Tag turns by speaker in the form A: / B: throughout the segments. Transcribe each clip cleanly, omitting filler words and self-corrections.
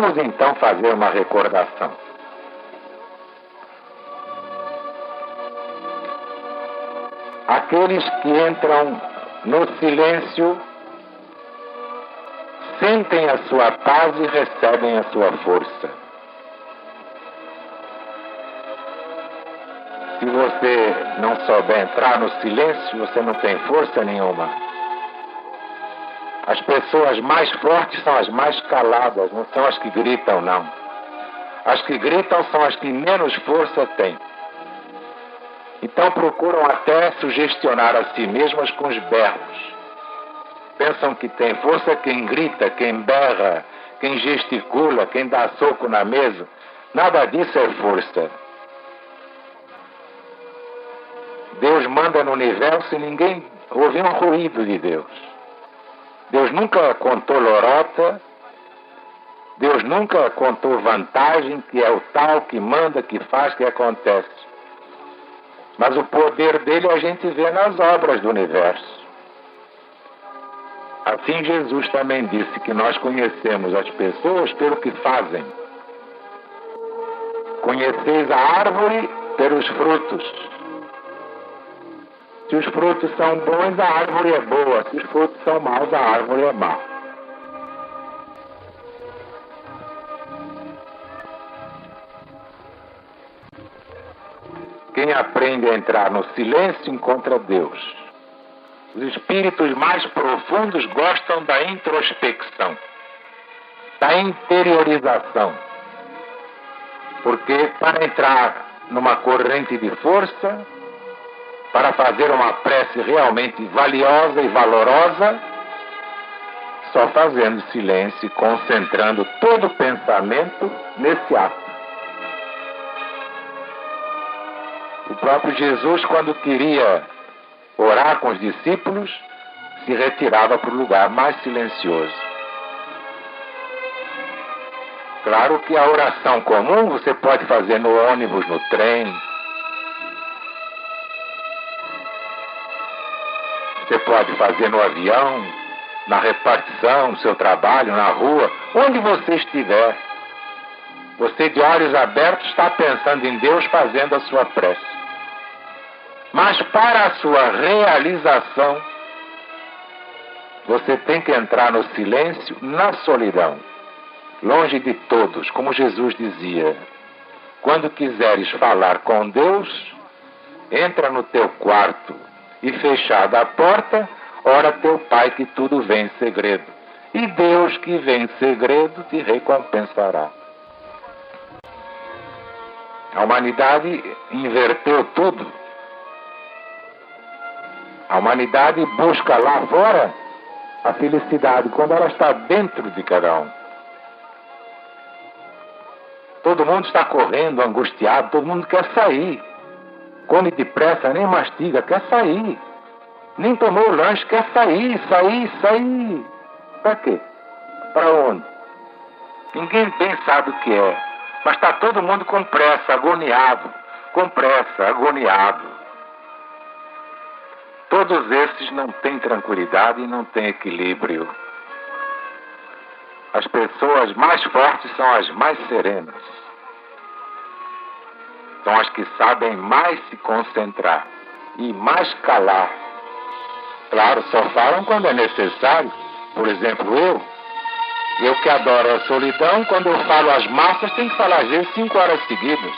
A: Vamos então fazer uma recordação. Aqueles que entram no silêncio sentem a sua paz e recebem a sua força. Se você não souber entrar no silêncio, você não tem força nenhuma. As pessoas mais fortes são as mais caladas, não são as que gritam, não. As que gritam são as que menos força têm. Então procuram até sugestionar a si mesmas com os berros. Pensam que tem força quem grita, quem berra, quem gesticula, quem dá soco na mesa. Nada disso é força. Deus manda no universo e ninguém ouve um ruído de Deus. Deus nunca contou lorota, Deus nunca contou vantagem, que é o tal que manda, que faz, que acontece. Mas o poder dele a gente vê nas obras do universo. Assim Jesus também disse que nós conhecemos as pessoas pelo que fazem. Conheceis a árvore pelos frutos. Se os frutos são bons, a árvore é boa. Se os frutos são maus, a árvore é má. Quem aprende a entrar no silêncio encontra Deus. Os espíritos mais profundos gostam da introspecção, da interiorização. Porque para entrar numa corrente de força, para fazer uma prece realmente valiosa e valorosa, só fazendo silêncio e concentrando todo o pensamento nesse ato. O próprio Jesus, quando queria orar com os discípulos, se retirava para o lugar mais silencioso. Claro que a oração comum você pode fazer no ônibus, no trem. Você pode fazer no avião, na repartição, no seu trabalho, na rua, onde você estiver. Você de olhos abertos está pensando em Deus, fazendo a sua prece. Mas para a sua realização, você tem que entrar no silêncio, na solidão, longe de todos, como Jesus dizia. Quando quiseres falar com Deus, entra no teu quarto e, fechada a porta, ora teu Pai que tudo vê em segredo. E Deus que vê em segredo te recompensará. A humanidade inverteu tudo. A humanidade busca lá fora a felicidade, quando ela está dentro de cada um. Todo mundo está correndo, angustiado, todo mundo quer sair. Come depressa, nem mastiga, quer sair. Nem tomou o lanche, quer sair. Para quê? Para onde? Ninguém bem sabe o que é. Mas está todo mundo com pressa, agoniado. Com pressa, agoniado. Todos esses não têm tranquilidade e não têm equilíbrio. As pessoas mais fortes são as mais serenas. São as que sabem mais se concentrar e mais calar. Claro, só falam quando é necessário. Por exemplo, eu que adoro a solidão, quando eu falo às massas, tenho que falar às vezes 5 horas seguidas.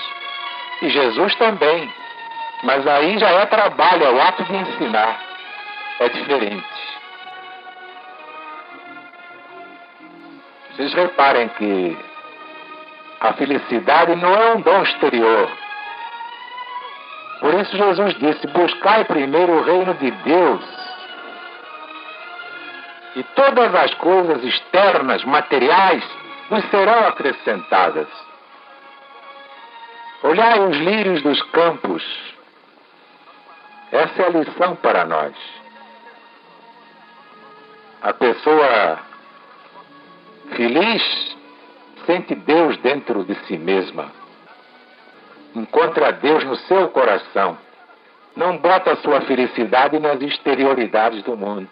A: E Jesus também. Mas aí já é trabalho, é o ato de ensinar. É diferente. Vocês reparem que a felicidade não é um dom exterior. Por isso Jesus disse, buscai primeiro o reino de Deus. E todas as coisas externas, materiais, nos serão acrescentadas. Olhai os lírios dos campos. Essa é a lição para nós. A pessoa feliz sente Deus dentro de si mesma. Encontra Deus no seu coração. Não bota a sua felicidade nas exterioridades do mundo.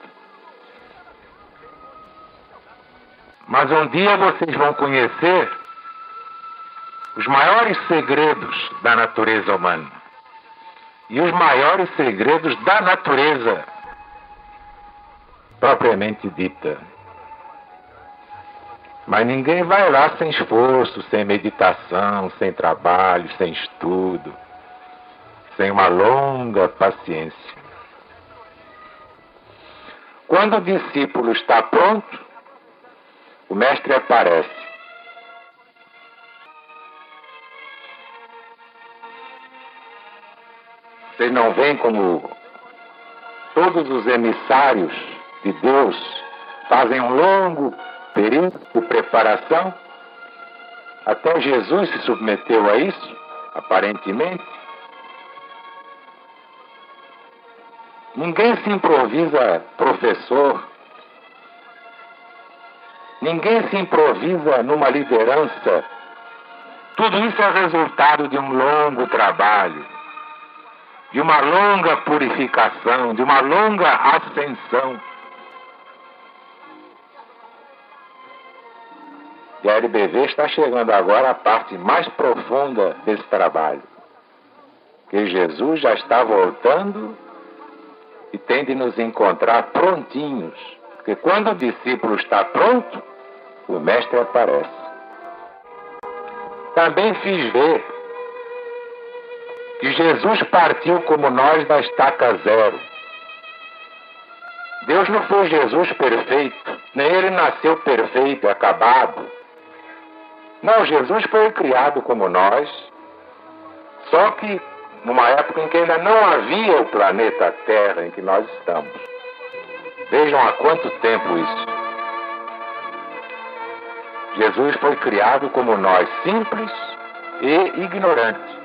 A: Mas um dia vocês vão conhecer os maiores segredos da natureza humana e os maiores segredos da natureza propriamente dita. Mas ninguém vai lá sem esforço, sem meditação, sem trabalho, sem estudo, sem uma longa paciência. Quando o discípulo está pronto, o mestre aparece. Vocês não veem como todos os emissários de Deus fazem um longo período de preparação? Até Jesus se submeteu a isso, aparentemente. Ninguém se improvisa professor. Ninguém se improvisa numa liderança. Tudo isso é resultado de um longo trabalho, de uma longa purificação, de uma longa ascensão. E a LBV está chegando agora à parte mais profunda desse trabalho, que Jesus já está voltando e tem de nos encontrar prontinhos, porque quando o discípulo está pronto, o mestre aparece. Também fiz ver que Jesus partiu como nós da estaca zero. Deus não foi Jesus perfeito, nem ele nasceu perfeito, acabado. Não, Jesus foi criado como nós, só que numa época em que ainda não havia o planeta Terra em que nós estamos. Vejam há quanto tempo isso. Jesus foi criado como nós, simples e ignorante,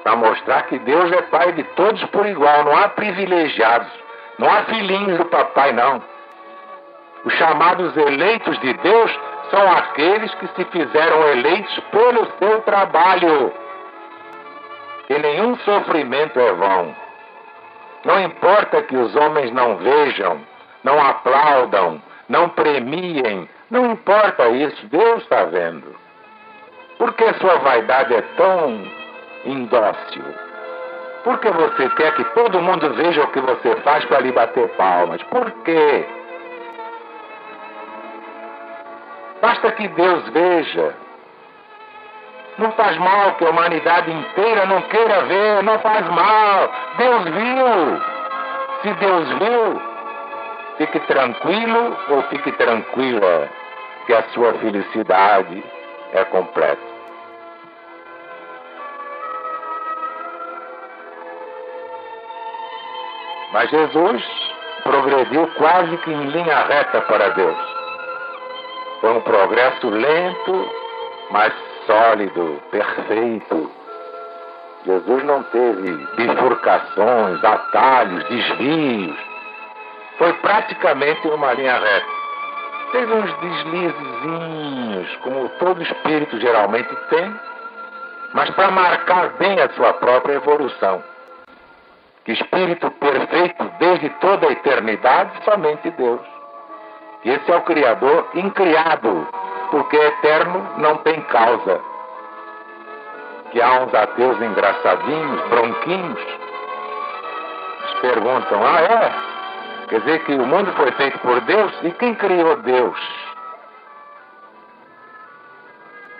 A: para mostrar que Deus é Pai de todos por igual, não há privilegiados, não há filhinhos do papai, não. Os chamados eleitos de Deus são aqueles que se fizeram eleitos pelo seu trabalho. E nenhum sofrimento é vão. Não importa que os homens não vejam, não aplaudam, não premiem, não importa isso, Deus está vendo. Por que sua vaidade é tão indócil? Por que você quer que todo mundo veja o que você faz para lhe bater palmas? Por quê? Basta que Deus veja. Não faz mal que a humanidade inteira não queira ver, não faz mal. Deus viu. Se Deus viu, fique tranquilo ou fique tranquila, que a sua felicidade é completa. Mas Jesus progrediu quase que em linha reta para Deus. Foi um progresso lento, mas sólido, perfeito. Jesus não teve bifurcações, atalhos, desvios. Foi praticamente uma linha reta. Teve uns deslizezinhos, como todo espírito geralmente tem, mas para marcar bem a sua própria evolução. Que espírito perfeito desde toda a eternidade, somente Deus. E esse é o Criador incriado, porque eterno não tem causa. Que há uns ateus engraçadinhos, bronquinhos, eles perguntam, quer dizer que o mundo foi feito por Deus? E quem criou Deus?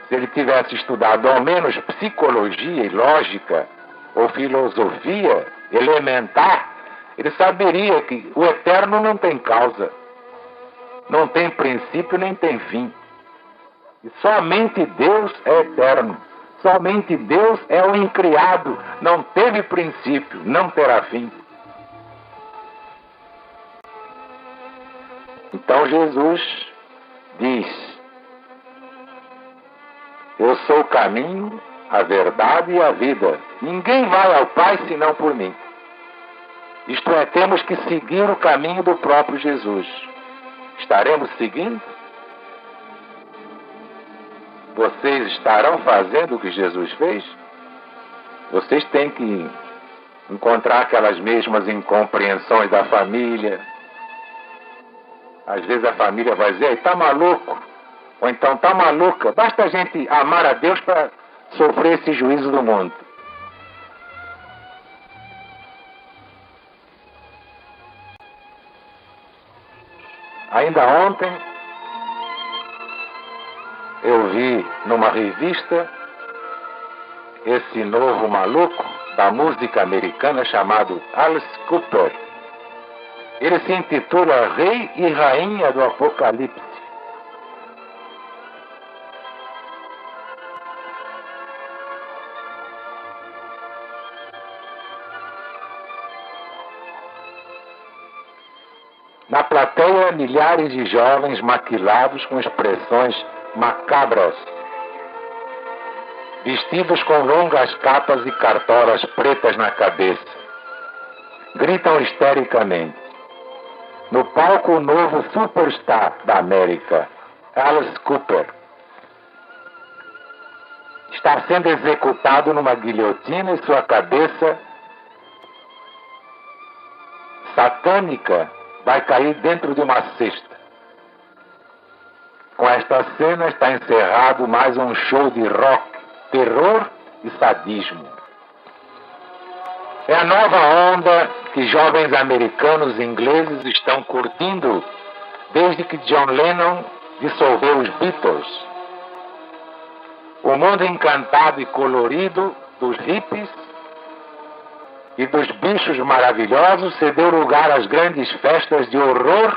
A: Se ele tivesse estudado ao menos psicologia e lógica, ou filosofia elementar, ele saberia que o eterno não tem causa, não tem princípio nem tem fim. E somente Deus é eterno, somente Deus é o incriado, não teve princípio, não terá fim. Então Jesus diz: eu sou o caminho, a verdade e a vida. Ninguém vai ao Pai senão por mim. Isto é, temos que seguir o caminho do próprio Jesus. Estaremos seguindo? Vocês estarão fazendo o que Jesus fez? Vocês têm que encontrar aquelas mesmas incompreensões da família, Às vezes a família vai dizer, tá maluco, ou então tá maluca. Basta a gente amar a Deus para sofrer esse juízo do mundo. Ainda ontem eu vi numa revista esse novo maluco da música americana chamado Alice Cooper. Ele se intitula Rei e Rainha do Apocalipse. Na plateia, milhares de jovens maquilados com expressões macabras, vestidos com longas capas e cartolas pretas na cabeça. Gritam histericamente. No palco, o novo superstar da América, Alice Cooper, está sendo executado numa guilhotina e sua cabeça satânica vai cair dentro de uma cesta. Com esta cena está encerrado mais um show de rock, terror e sadismo. É a nova onda que jovens americanos e ingleses estão curtindo desde que John Lennon dissolveu os Beatles. O mundo encantado e colorido dos hippies e dos bichos maravilhosos cedeu lugar às grandes festas de horror,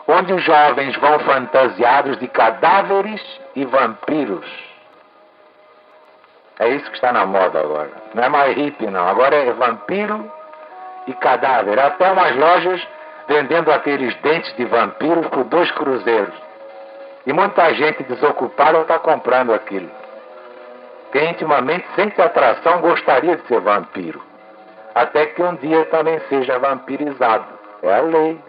A: onde os jovens vão fantasiados de cadáveres e vampiros. É isso que está na moda agora. Não é mais hippie, não. Agora é vampiro e cadáver. Até umas lojas vendendo aqueles dentes de vampiros por 2 cruzeiros. E muita gente desocupada está comprando aquilo. Quem intimamente sente atração gostaria de ser vampiro. Até que um dia também seja vampirizado. É a lei.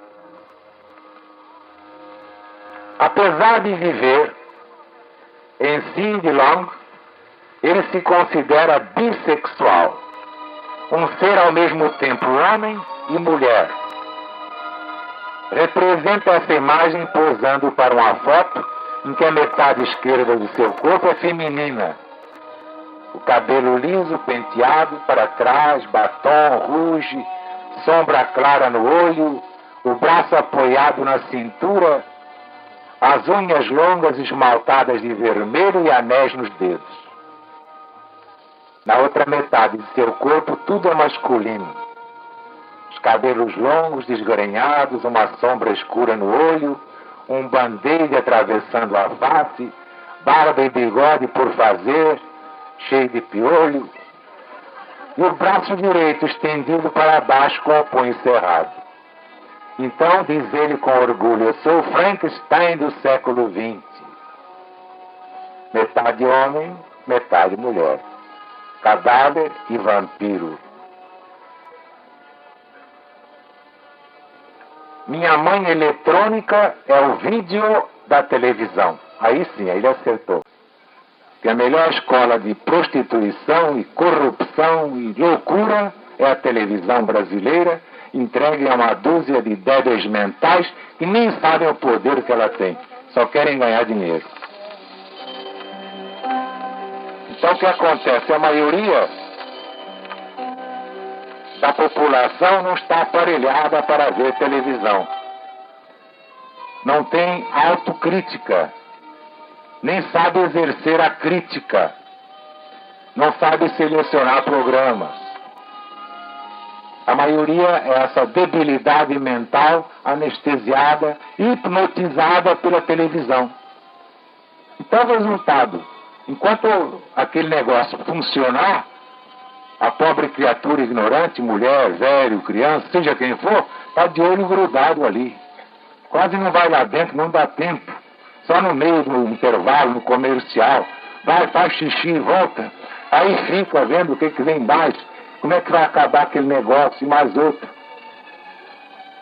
A: Apesar de viver em Sindilong, ele se considera bissexual. Um ser ao mesmo tempo homem e mulher. Representa essa imagem posando para uma foto em que a metade esquerda do seu corpo é feminina. O cabelo liso, penteado para trás, batom, rouge, sombra clara no olho, o braço apoiado na cintura, as unhas longas esmaltadas de vermelho e anéis nos dedos. Na outra metade de seu corpo, tudo é masculino. Os cabelos longos, desgrenhados, uma sombra escura no olho, um band-aid atravessando a face, barba e bigode por fazer, cheio de piolho, e o braço direito estendido para baixo com o punho cerrado. Então, diz ele com orgulho, eu sou o Frankenstein do século XX. Metade homem, metade mulher. Cadáver e vampiro. Minha mãe eletrônica é o vídeo da televisão. Aí sim, aí ele acertou. Que a melhor escola de prostituição e corrupção e loucura é a televisão brasileira, entregue a uma dúzia de débeis mentais que nem sabem o poder que ela tem. Só querem ganhar dinheiro. Então o que acontece? A maioria da população não está aparelhada para ver televisão. Não tem autocrítica. Nem sabe exercer a crítica. Não sabe selecionar programas. A maioria é essa debilidade mental anestesiada, hipnotizada pela televisão. Então o resultado, enquanto aquele negócio funcionar, a pobre criatura ignorante, mulher, velho, criança, seja quem for, está de olho grudado ali. Quase não vai lá dentro, não dá tempo. Só no meio do intervalo, no comercial, vai, faz xixi e volta. Aí fica vendo o que vem embaixo, como é que vai acabar aquele negócio e mais outro.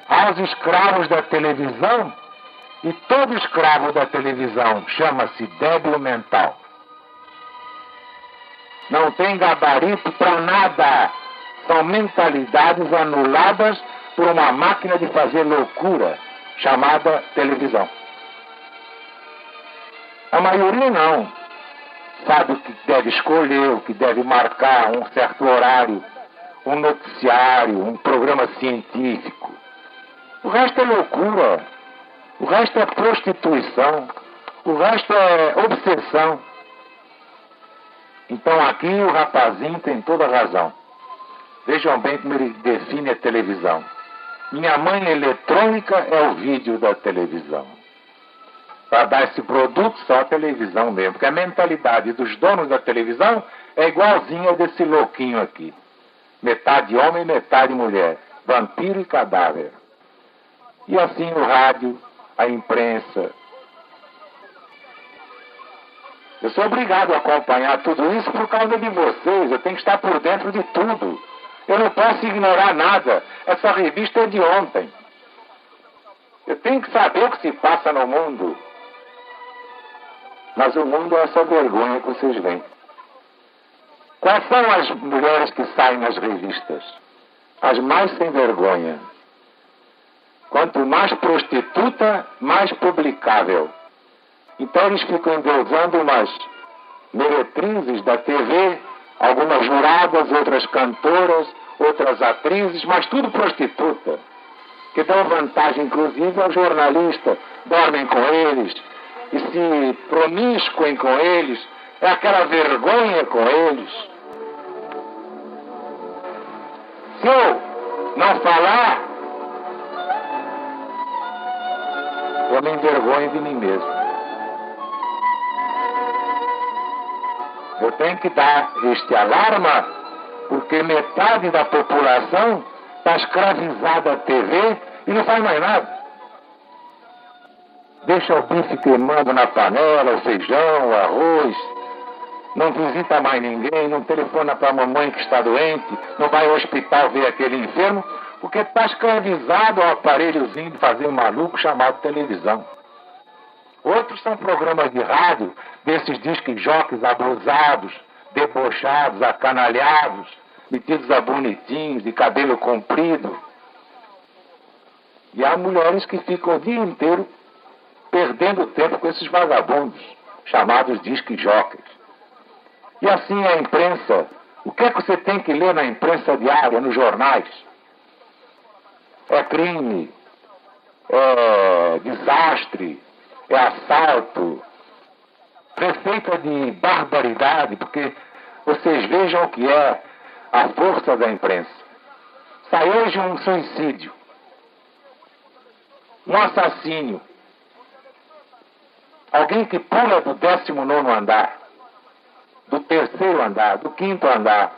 A: Aos escravos da televisão, e todo escravo da televisão chama-se débil mental. Não tem gabarito para nada. São mentalidades anuladas por uma máquina de fazer loucura. chamada televisão. A maioria não. Sabe o que deve escolher, o que deve marcar um certo horário, um noticiário, um programa científico. O resto é loucura. O resto é prostituição. O resto é obsessão. Então aqui o rapazinho tem toda a razão. Vejam bem como ele define a televisão. Minha mãe eletrônica é o vídeo da televisão. Para dar esse produto, só a televisão mesmo. Porque a mentalidade dos donos da televisão é igualzinha desse louquinho aqui. Metade homem, metade mulher. Vampiro e cadáver. E assim o rádio, a imprensa. Eu sou obrigado a acompanhar tudo isso por causa de vocês. Eu tenho que estar por dentro de tudo. Eu não posso ignorar nada. Essa revista é de ontem. Eu tenho que saber o que se passa no mundo. Mas o mundo é essa vergonha que vocês veem. Quais são as mulheres que saem nas revistas? As mais sem vergonha. Quanto mais prostituta, mais publicável. Então eles ficam endeusando umas meretrizes da TV, algumas juradas, outras cantoras, outras atrizes, mas tudo prostituta. Que dão vantagem, inclusive, ao jornalista. Dormem com eles e se promiscuem com eles. É aquela vergonha com eles. Se eu não falar, eu me envergonho de mim mesmo. Eu tenho que dar este alarma, porque metade da população está escravizada à TV e não faz mais nada. Deixa o bife queimando na panela, o feijão, o arroz, não visita mais ninguém, não telefona para a mamãe que está doente, não vai ao hospital ver aquele enfermo, porque está escravizado ao aparelhozinho de fazer um maluco chamado televisão. Outros são programas de rádio, desses disque-jockeys abusados, debochados, acanalhados, metidos a bonitinhos, de cabelo comprido. E há mulheres que ficam o dia inteiro perdendo tempo com esses vagabundos, chamados disque-jockeys. E assim a imprensa. O que é que você tem que ler na imprensa diária, nos jornais? É crime, é desastre, é assalto, receita de barbaridade, porque vocês vejam o que é a força da imprensa. Sai hoje um suicídio, um assassínio, alguém que pula do 19º andar, do 3º andar, do 5º andar.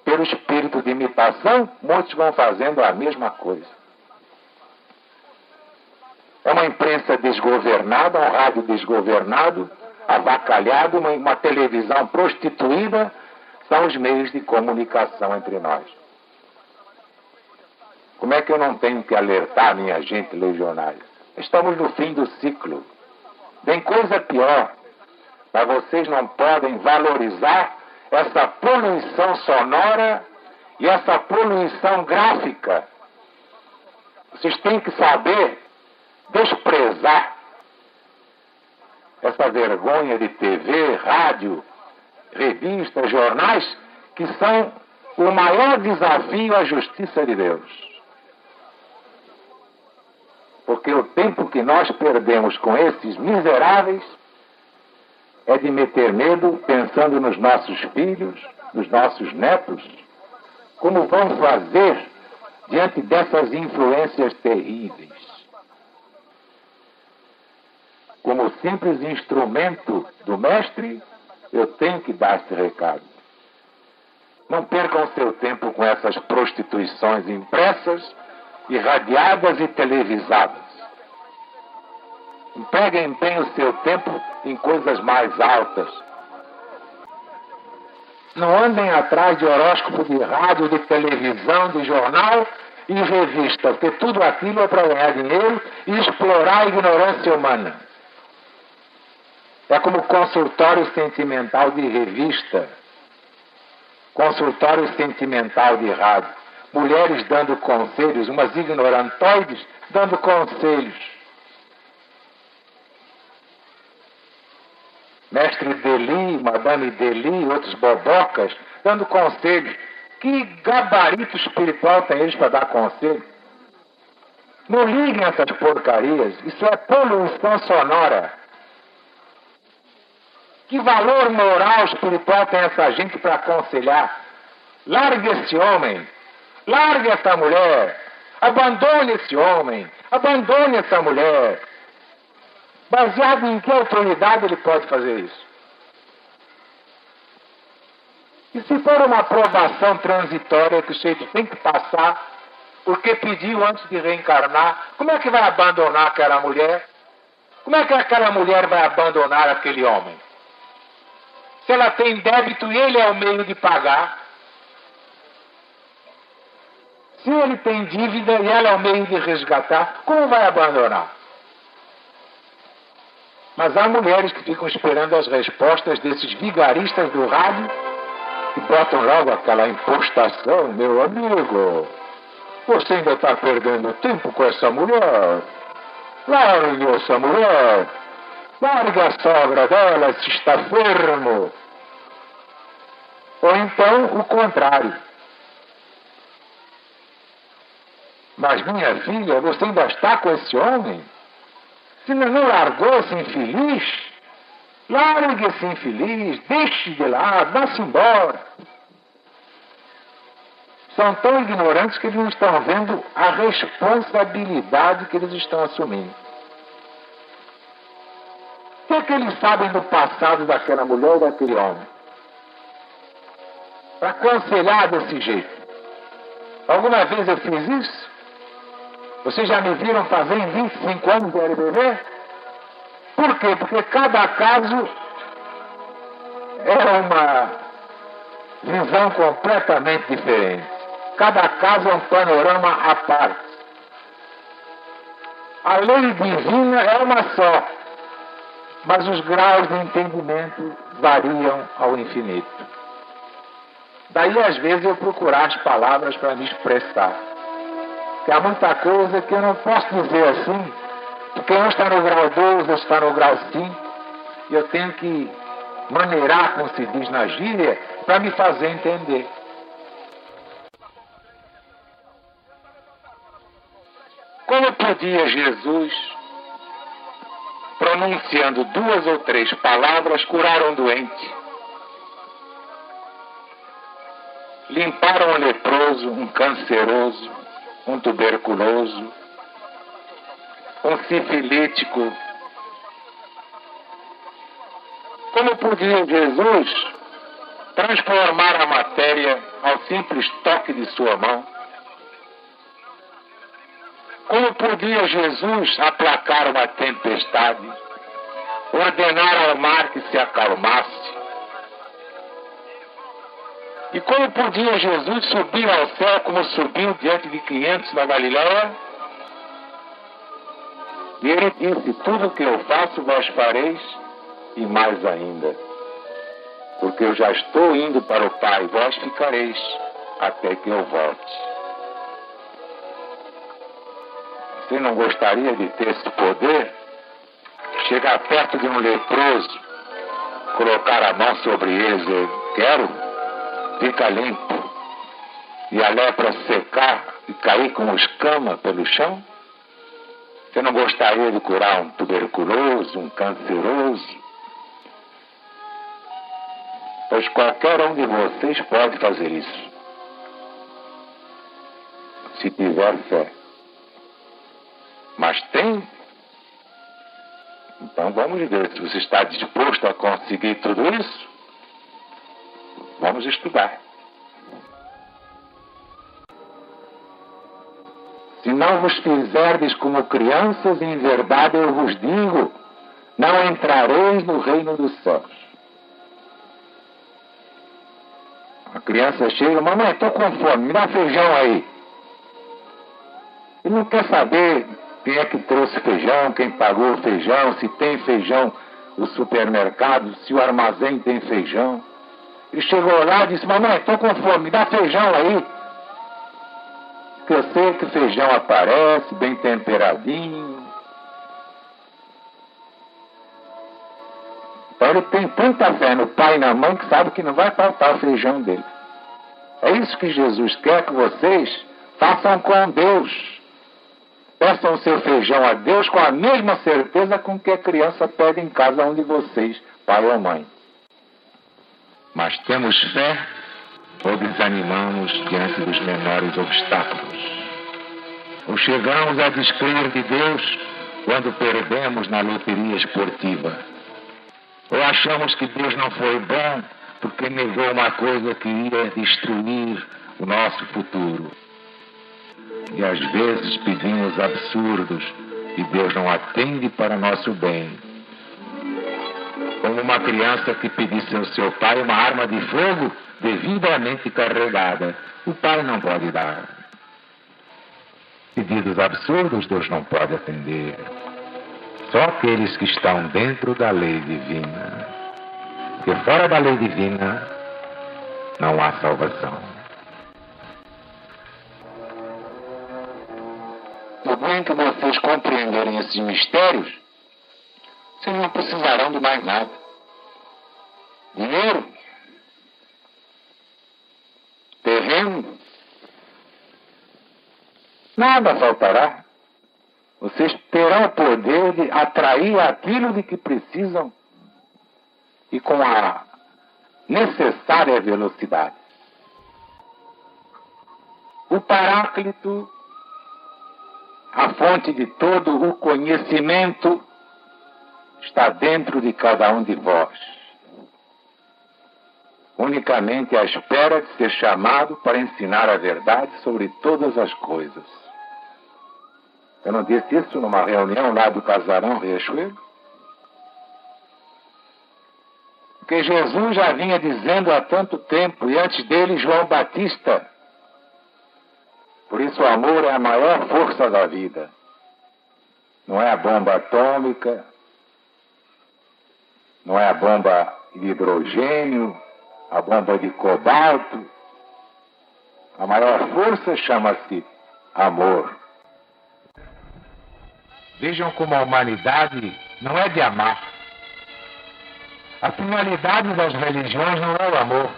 A: Pelo espírito de imitação, muitos vão fazendo a mesma coisa. É uma imprensa desgovernada, um rádio desgovernado, avacalhado, uma televisão prostituída, são os meios de comunicação entre nós. Como é que eu não tenho que alertar minha gente legionária? Estamos no fim do ciclo. Vem coisa pior, mas vocês não podem valorizar essa poluição sonora e essa poluição gráfica. Vocês têm que saber desprezar essa vergonha de TV, rádio, revistas, jornais, que são o maior desafio à justiça de Deus. Porque o tempo que nós perdemos com esses miseráveis é de meter medo, pensando nos nossos filhos, nos nossos netos, como vão fazer diante dessas influências terríveis. Como simples instrumento do mestre, eu tenho que dar esse recado. Não percam seu tempo com essas prostituições impressas, irradiadas e televisadas. Empreguem bem o seu tempo em coisas mais altas. Não andem atrás de horóscopo de rádio, de televisão, de jornal e revista, porque tudo aquilo é para ganhar dinheiro e explorar a ignorância humana. É como consultório sentimental de revista, consultório sentimental de rádio. mulheres dando conselhos, umas ignorantoides dando conselhos. Mestre Deli, Madame Deli, outros bobocas, dando conselhos. Que gabarito espiritual tem eles para dar conselho? Não liguem essas porcarias, isso é poluição sonora. Que valor moral espiritual tem essa gente para aconselhar? Largue esse homem, largue essa mulher, abandone esse homem, abandone essa mulher. Baseado em que autoridade ele pode fazer isso? E se for uma aprovação transitória que o sujeito tem que passar, porque pediu antes de reencarnar, como é que vai abandonar aquela mulher? Como é que aquela mulher vai abandonar aquele homem? Se ela tem débito e ele é o meio de pagar. Se ele tem dívida e ela é o meio de resgatar, como vai abandonar? Mas há mulheres que ficam esperando as respostas desses vigaristas do rádio e botam logo aquela impostação. Meu amigo, você ainda está perdendo tempo com essa mulher. Largue essa mulher. Largue a sogra dela se está fermo. Ou então o contrário. Mas minha filha, você ainda está com esse homem? Se não largou esse infeliz, largue esse infeliz, deixe de lado, vá-se embora. São tão ignorantes que eles não estão vendo a responsabilidade que eles estão assumindo. O que eles sabem do passado daquela mulher ou daquele homem? Para aconselhar desse jeito. Alguma vez eu fiz isso? Vocês já me viram fazer em 25 anos de LBV? Por quê? Porque cada caso é uma visão completamente diferente. Cada caso é um panorama à parte. A lei divina é uma só, mas os graus de entendimento variam ao infinito. Daí, às vezes, eu procurar as palavras para me expressar. Porque há muita coisa que eu não posso dizer assim, porque um está no grau 2, outro está no grau 5, e eu tenho que maneirar, como se diz na gíria, para me fazer entender. Como podia Jesus, pronunciando 2 ou 3 palavras, curar um doente? Limpar um leproso, um canceroso, um tuberculoso, um sifilítico. Como podia Jesus transformar a matéria ao simples toque de sua mão? Como podia Jesus aplacar uma tempestade, ordenar ao mar que se acalmasse? E como podia Jesus subir ao céu como subiu diante de 500 na Galileia? E ele disse, tudo o que eu faço vós fareis, e mais ainda. Porque eu já estou indo para o Pai, vós ficareis, até que eu volte. Você não gostaria de ter esse poder? Chegar perto de um leproso, colocar a mão sobre ele e dizer, quero? Fica limpo, e a lepra secar e cair como escama pelo chão? Você não gostaria de curar um tuberculoso, um canceroso? Pois qualquer um de vocês pode fazer isso, se tiver fé. Mas tem? Então vamos ver se você está disposto a conseguir tudo isso. Vamos estudar. Se não vos fizerdes como crianças, em verdade eu vos digo, não entrareis no reino dos céus. A criança chega, mamãe, estou com fome, me dá feijão aí. Ele não quer saber quem é que trouxe feijão, quem pagou o feijão, se tem feijão no supermercado, se o armazém tem feijão. Ele chegou lá e disse, mamãe, estou com fome, me dá feijão aí. Porque eu sei que feijão aparece bem temperadinho. Então ele tem tanta fé no pai e na mãe que sabe que não vai faltar o feijão dele. É isso que Jesus quer que vocês façam com Deus. Peçam o seu feijão a Deus com a mesma certeza com que a criança pede em cada um de vocês, pai ou mãe. Mas temos fé ou desanimamos diante dos menores obstáculos? Ou chegamos a descrer de Deus quando perdemos na loteria esportiva? Ou achamos que Deus não foi bom porque negou uma coisa que ia destruir o nosso futuro? E às vezes pedimos absurdos e Deus não atende para nosso bem. Como uma criança que pedisse ao seu pai uma arma de fogo devidamente carregada. O pai não pode dar. Pedidos absurdos Deus não pode atender. Só aqueles que estão dentro da lei divina. Porque fora da lei divina não há salvação. No momento que vocês compreenderem esses mistérios, vocês não precisarão de mais nada. Dinheiro, terreno, nada faltará. Vocês terão o poder de atrair aquilo de que precisam e com a necessária velocidade. O Paráclito, a fonte de todo o conhecimento, está dentro de cada um de vós. Unicamente à espera de ser chamado para ensinar a verdade sobre todas as coisas. Eu não disse isso numa reunião lá do Casarão Riachuelo? Porque Jesus já vinha dizendo há tanto tempo, e antes dele João Batista. Por isso o amor é a maior força da vida. Não é a bomba atômica, não é a bomba de hidrogênio, a bomba de cobalto. A maior força chama-se amor. Vejam como a humanidade não é de amar. A finalidade das religiões não é o amor.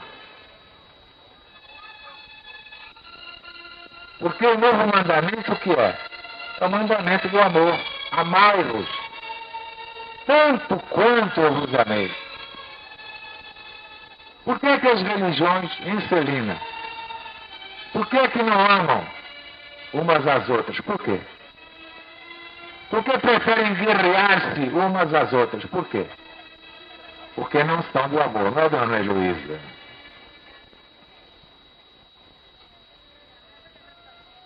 A: Porque o novo mandamento o que é? É o mandamento do amor. Amai-vos, tanto quanto eu vos amei. Por que as religiões, em Celina, por que não amam umas às outras? Por quê? Por que preferem guerrear-se umas às outras? Por quê? Porque não são do amor, não é, dona Heloísa?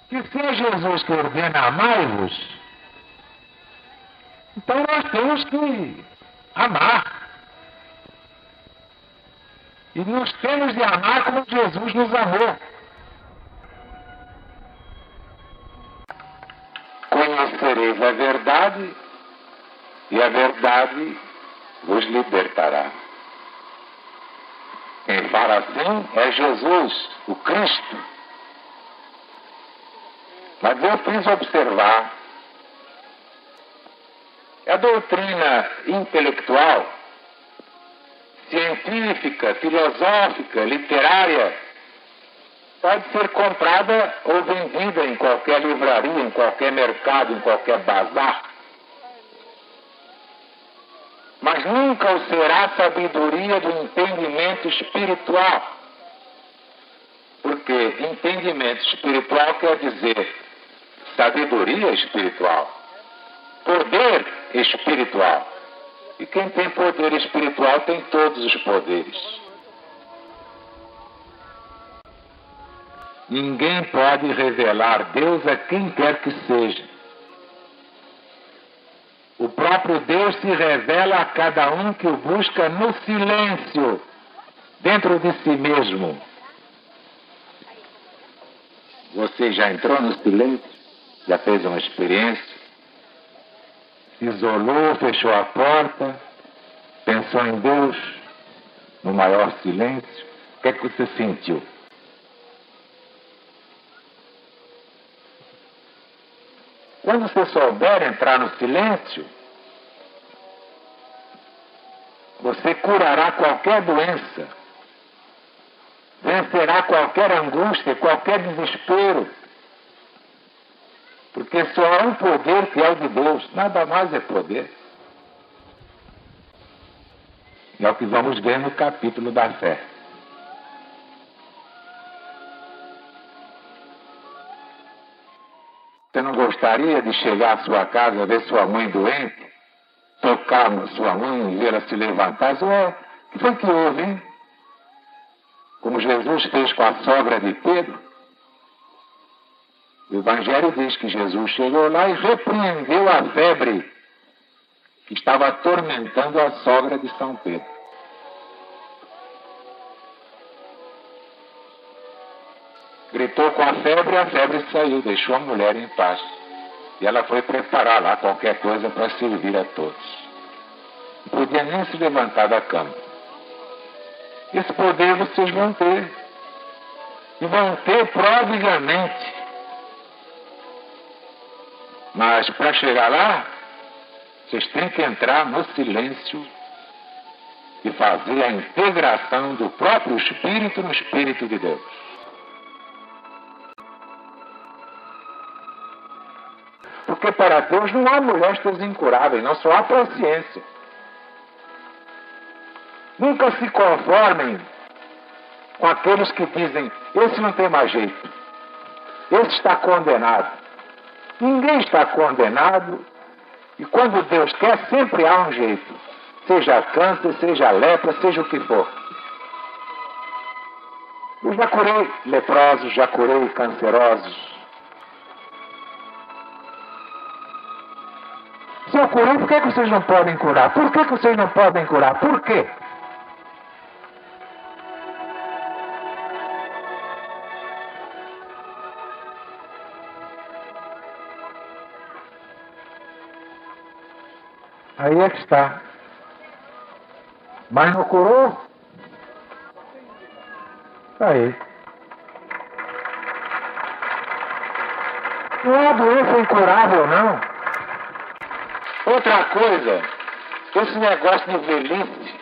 A: Que se é Jesus que ordena amai-vos, então nós temos que amar. E nós temos de amar como Jesus nos amou. Conhecereis a verdade, e a verdade vos libertará. Quem fala assim é Jesus, o Cristo. Mas eu fiz observar a doutrina intelectual, científica, filosófica, literária, pode ser comprada ou vendida em qualquer livraria, em qualquer mercado, em qualquer bazar. Mas nunca o será a sabedoria do entendimento espiritual. Porque entendimento espiritual quer dizer sabedoria espiritual, poder espiritual. E quem tem poder espiritual tem todos os poderes. Ninguém pode revelar Deus a quem quer que seja. O próprio Deus se revela a cada um que o busca no silêncio, dentro de si mesmo. Você já entrou no silêncio? Já fez uma experiência? Se isolou, fechou a porta, pensou em Deus no maior silêncio? O que é que você sentiu? Quando você souber entrar no silêncio, você curará qualquer doença, vencerá qualquer angústia, qualquer desespero, porque só há um poder que é o de Deus, nada mais é poder. E é o que vamos ver no capítulo da fé. Você não gostaria de chegar à sua casa, ver sua mãe doente, tocar na sua mãe e vê-la se levantar? O que foi que houve, hein? Como Jesus fez com a sogra de Pedro. O Evangelho diz que Jesus chegou lá e repreendeu a febre que estava atormentando a sogra de São Pedro. Gritou com a febre saiu, deixou a mulher em paz. E ela foi preparar lá qualquer coisa para servir a todos. Não podia nem se levantar da cama. Esse poder vocês vão ter. E vão ter prodigamente. Mas para chegar lá, vocês têm que entrar no silêncio e fazer a integração do próprio Espírito no Espírito de Deus. Porque para Deus não há moléstias incuráveis, não, só há paciência. Nunca se conformem com aqueles que dizem, esse não tem mais jeito, esse está condenado. Ninguém está condenado, e quando Deus quer, sempre há um jeito. Seja câncer, seja lepra, seja o que for. Eu já curei leprosos, já curei cancerosos. Se eu curei, por que vocês não podem curar? Por que vocês não podem curar? Por quê? Aí é que está. Mas não curou? Aí. Não há doença incurável, não. Outra coisa, esse negócio de velhice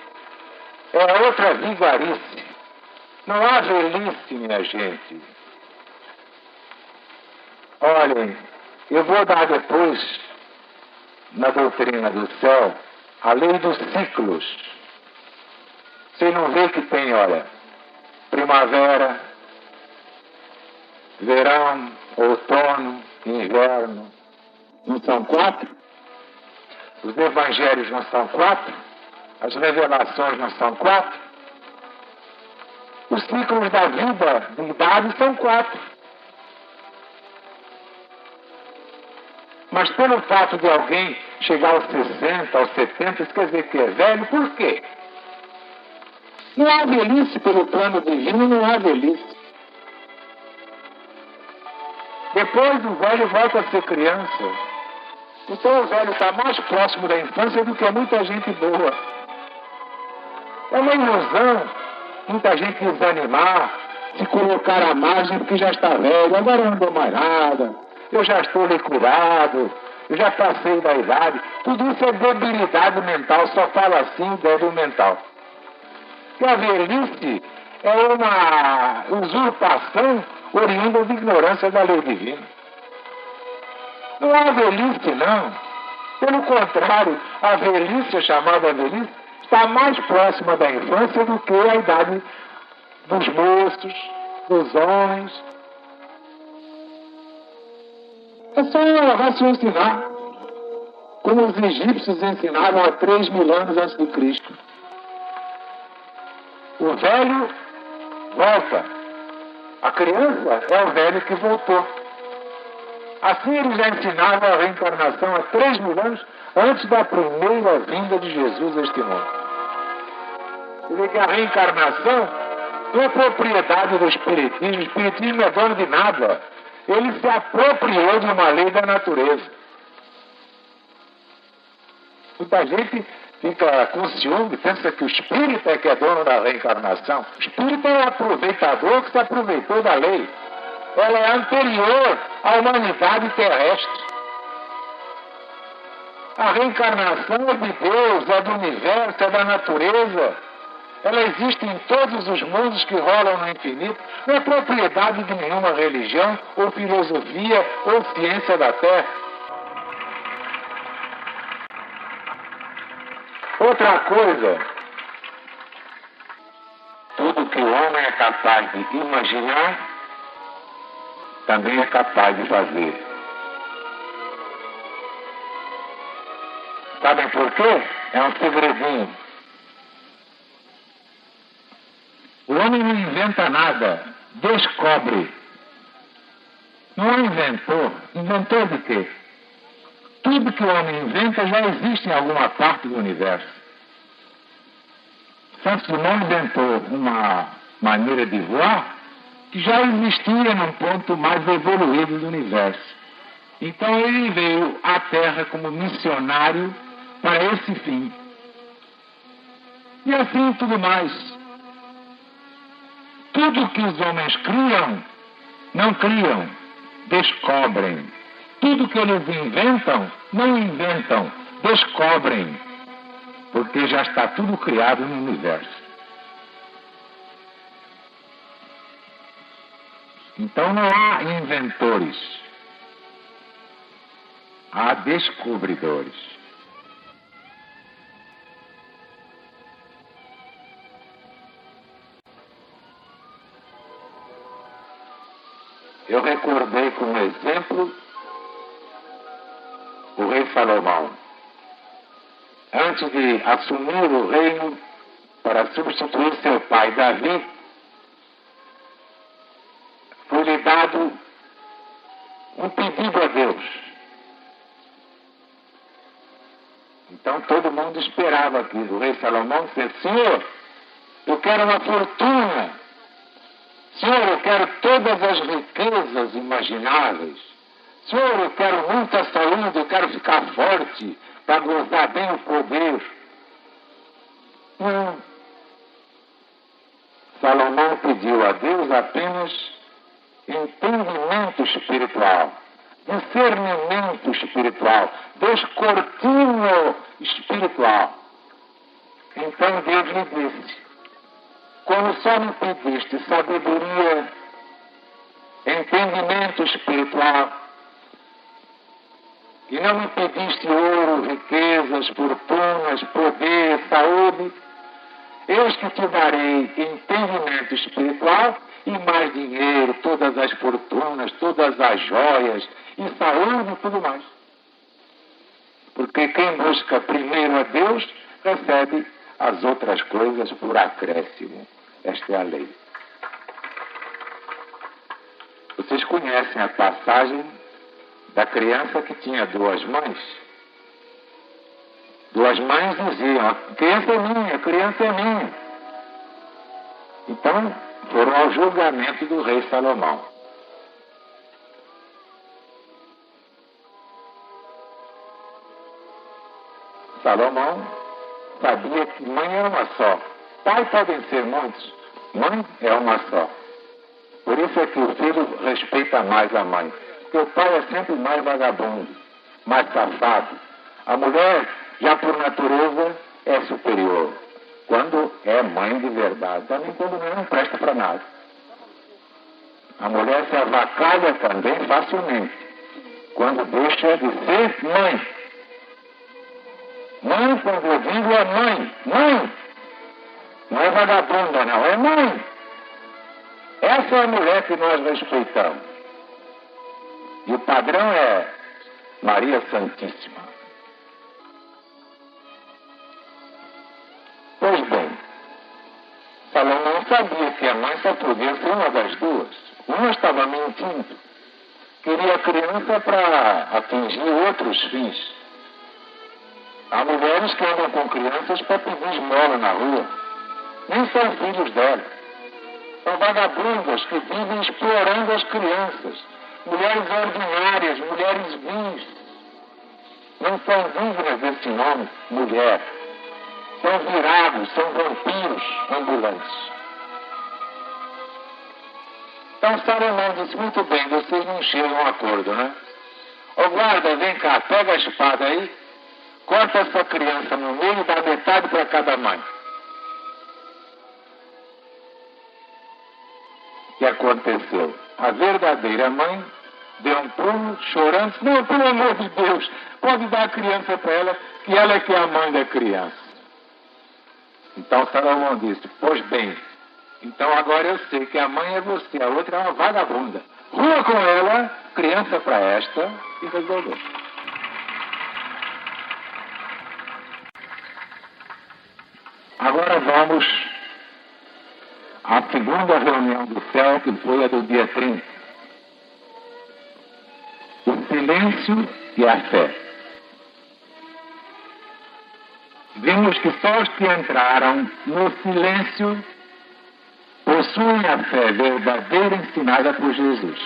A: é outra vigarice. Não há velhice, minha gente. Olhem, eu vou dar depois, na doutrina do céu, a lei dos ciclos. Você não vê que tem, olha, primavera, verão, outono, inverno. Não são 4? Os evangelhos não são 4? As revelações não são 4? Os ciclos da vida, de idade, são 4. Mas pelo fato de alguém chegar aos 60, aos 70, isso quer dizer que é velho, por quê? Não há velhice pelo plano divino, não há velhice. Depois o velho volta a ser criança. Então o velho está mais próximo da infância do que muita gente boa. É uma ilusão muita gente desanimar, se colocar à margem porque já está velho, agora eu não dou mais nada, eu já estou curado, eu já passei da idade. Tudo isso é debilidade mental, só fala assim, débil mental. E a velhice é uma usurpação oriunda de ignorância da lei divina. Não há velhice, não. Pelo contrário, a velhice, chamada velhice, está mais próxima da infância do que a idade dos moços, dos homens. É só raciocinar, como os egípcios ensinaram há 3.000 anos antes de Cristo. O velho volta. A criança é o velho que voltou. Assim eles já ensinavam a reencarnação há 3.000 anos antes da primeira vinda de Jesus a este mundo. Porque a reencarnação não é propriedade do Espiritismo. O Espiritismo é dono de nada. Ele se apropriou de uma lei da natureza. Muita gente fica com ciúme, pensa que o Espírito é que é dono da reencarnação. O Espírito é o aproveitador que se aproveitou da lei. Ela é anterior à humanidade terrestre. A reencarnação é de Deus, é do universo, é da natureza. Ela existe em todos os mundos que rolam no infinito. Não é propriedade de nenhuma religião, ou filosofia, ou ciência da Terra. Outra coisa, tudo que o homem é capaz de imaginar, também é capaz de fazer. Sabem por quê? É um segredinho. O homem não inventa nada, descobre. Não inventou. Inventou de quê? Tudo que o homem inventa já existe em alguma parte do universo. Santos Dumont inventou uma maneira de voar que já existia num ponto mais evoluído do universo. Então ele veio à Terra como missionário para esse fim. E assim tudo mais. Tudo que os homens criam, não criam, descobrem. Tudo que eles inventam, não inventam, descobrem. Porque já está tudo criado no universo. Então não há inventores, há descobridores. Eu recordei como exemplo o rei Salomão. Antes de assumir o reino para substituir seu pai Davi, foi-lhe dado um pedido a Deus. Então todo mundo esperava que o rei Salomão dissesse: Senhor, eu quero uma fortuna. Senhor, eu quero todas as riquezas imagináveis. Senhor, eu quero muita saúde, eu quero ficar forte para gozar bem o poder. Não. Salomão pediu a Deus apenas entendimento espiritual, discernimento espiritual, descortino espiritual. Então Deus lhe disse: como só me pediste sabedoria, entendimento espiritual, e não me pediste ouro, riquezas, fortunas, poder, saúde, eis que te darei entendimento espiritual e mais dinheiro, todas as fortunas, todas as joias, e saúde e tudo mais. Porque quem busca primeiro a Deus, recebe as outras coisas por acréscimo. Esta é a lei. Vocês conhecem a passagem da criança que tinha duas mães? Duas mães diziam: a criança é minha, a criança é minha. Então, foram ao julgamento do rei Salomão. Salomão sabia que mãe é uma só. Pai podem ser muitos, mãe é uma só. Por isso é que o filho respeita mais a mãe. Porque o pai é sempre mais vagabundo, mais safado. A mulher, já por natureza, é superior. Quando é mãe de verdade. Também quando não presta para nada. A mulher se avacalha também facilmente. Quando deixa de ser mãe. Mãe, quando eu digo, é mãe. Mãe! Não é vagabunda, não. É mãe. Essa é a mulher que nós respeitamos. E o padrão é Maria Santíssima. Pois bem, Salomão sabia que a mãe só podia ser uma das duas. Uma estava mentindo. Queria a criança para atingir outros fins. Há mulheres que andam com crianças para pedir esmola na rua. Nem são filhos dela. São vagabundas que vivem explorando as crianças. Mulheres ordinárias, mulheres vis. Não são dignas desse nome, mulher. São virados, são vampiros ambulantes. Então Salomão disse: muito bem, vocês não chegam a um acordo, né? Ô guarda, vem cá, pega a espada aí. corta essa criança no meio e dá metade para cada mãe. O que aconteceu? A verdadeira mãe deu um pulo, chorando. Não, pelo amor de Deus, pode dar a criança para ela, que ela é que é a mãe da criança. Então Salomão disse, pois bem, então agora eu sei que a mãe é você, a outra é uma vagabunda. Rua com ela, criança para esta, e resolveu. Agora vamos à segunda reunião do céu, que foi a do dia 30. O silêncio e a fé. Vimos que só os que entraram no silêncio possuem a fé verdadeira ensinada por Jesus.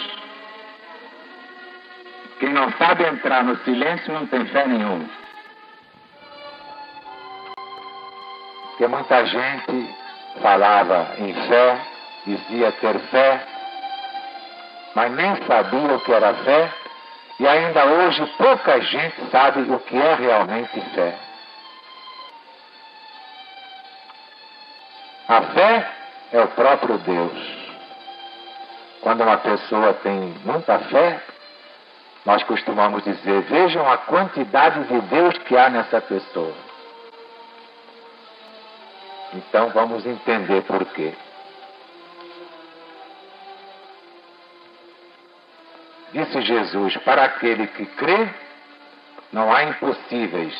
A: Quem não sabe entrar no silêncio não tem fé nenhuma. Porque muita gente falava em fé, dizia ter fé, mas nem sabia o que era fé, e ainda hoje pouca gente sabe o que é realmente fé. A fé é o próprio Deus. Quando uma pessoa tem muita fé, nós costumamos dizer, vejam a quantidade de Deus que há nessa pessoa. Então vamos entender por quê. Disse Jesus, para aquele que crê, não há impossíveis,